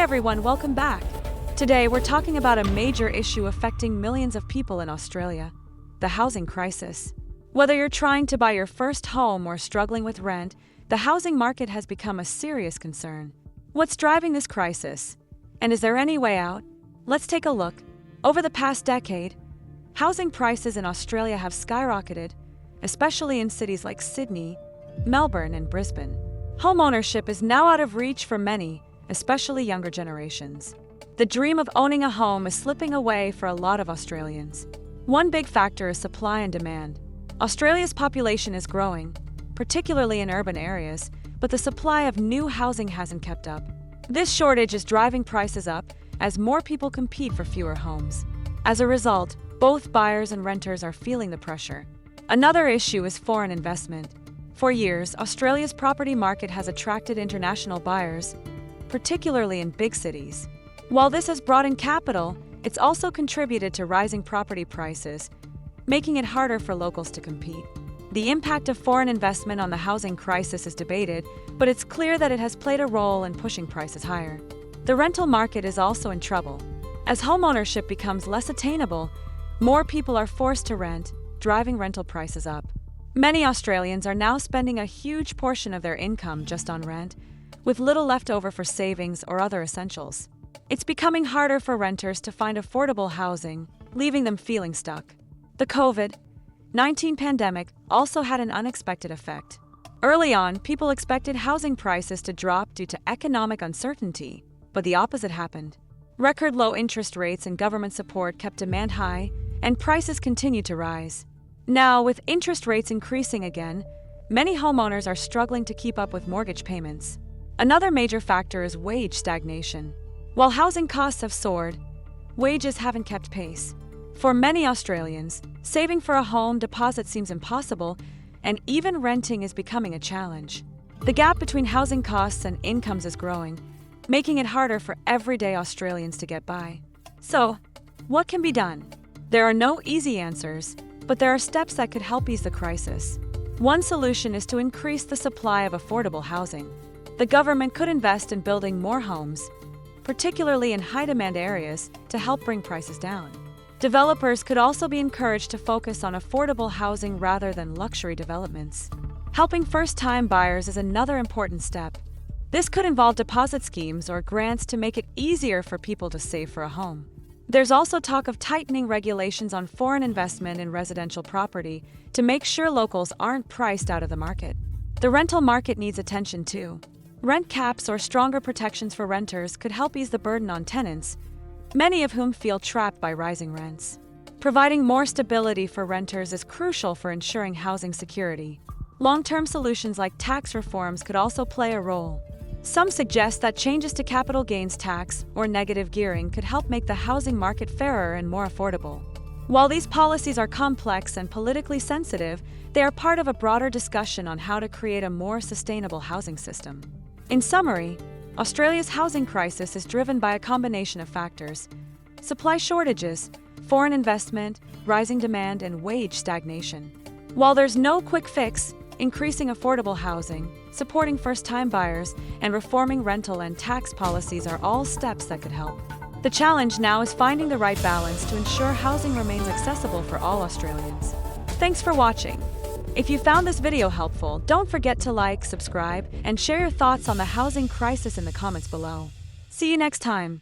everyone, welcome back. Today we're talking about a major issue affecting millions of people in Australia, the housing crisis. Whether you're trying to buy your first home or struggling with rent, the housing market has become a serious concern. What's driving this crisis? And is there any way out? Let's take a look. Over the past decade, housing prices in Australia have skyrocketed, especially in cities like Sydney, Melbourne, and Brisbane. Homeownership is now out of reach for many, especially younger generations. The dream of owning a home is slipping away for a lot of Australians. One big factor is supply and demand. Australia's population is growing, particularly in urban areas, but the supply of new housing hasn't kept up. This shortage is driving prices up as more people compete for fewer homes. As a result, both buyers and renters are feeling the pressure. Another issue is foreign investment. For years, Australia's property market has attracted international buyers, particularly in big cities. While this has brought in capital, it's also contributed to rising property prices, making it harder for locals to compete. The impact of foreign investment on the housing crisis is debated, but it's clear that it has played a role in pushing prices higher. The rental market is also in trouble. As homeownership becomes less attainable, more people are forced to rent, driving rental prices up. Many Australians are now spending a huge portion of their income just on rent, with little left over for savings or other essentials. It's becoming harder for renters to find affordable housing, leaving them feeling stuck. The COVID-19 pandemic also had an unexpected effect. Early on, people expected housing prices to drop due to economic uncertainty, but the opposite happened. Record low interest rates and government support kept demand high, and prices continued to rise. Now, with interest rates increasing again, many homeowners are struggling to keep up with mortgage payments. Another major factor is wage stagnation. While housing costs have soared, wages haven't kept pace. For many Australians, saving for a home deposit seems impossible, and even renting is becoming a challenge. The gap between housing costs and incomes is growing, making it harder for everyday Australians to get by. So, what can be done? There are no easy answers, but there are steps that could help ease the crisis. One solution is to increase the supply of affordable housing. The government could invest in building more homes, particularly in high-demand areas, to help bring prices down. Developers could also be encouraged to focus on affordable housing rather than luxury developments. Helping first-time buyers is another important step. This could involve deposit schemes or grants to make it easier for people to save for a home. There's also talk of tightening regulations on foreign investment in residential property to make sure locals aren't priced out of the market. The rental market needs attention too. Rent caps or stronger protections for renters could help ease the burden on tenants, many of whom feel trapped by rising rents. Providing more stability for renters is crucial for ensuring housing security. Long-term solutions like tax reforms could also play a role. Some suggest that changes to capital gains tax or negative gearing could help make the housing market fairer and more affordable. While these policies are complex and politically sensitive, they are part of a broader discussion on how to create a more sustainable housing system. In summary, Australia's housing crisis is driven by a combination of factors: supply shortages, foreign investment, rising demand, and wage stagnation. While there's no quick fix, increasing affordable housing, supporting first-time buyers, and reforming rental and tax policies are all steps that could help. The challenge now is finding the right balance to ensure housing remains accessible for all Australians. Thanks for watching. If you found this video helpful, don't forget to like, subscribe, and share your thoughts on the housing crisis in the comments below. See you next time.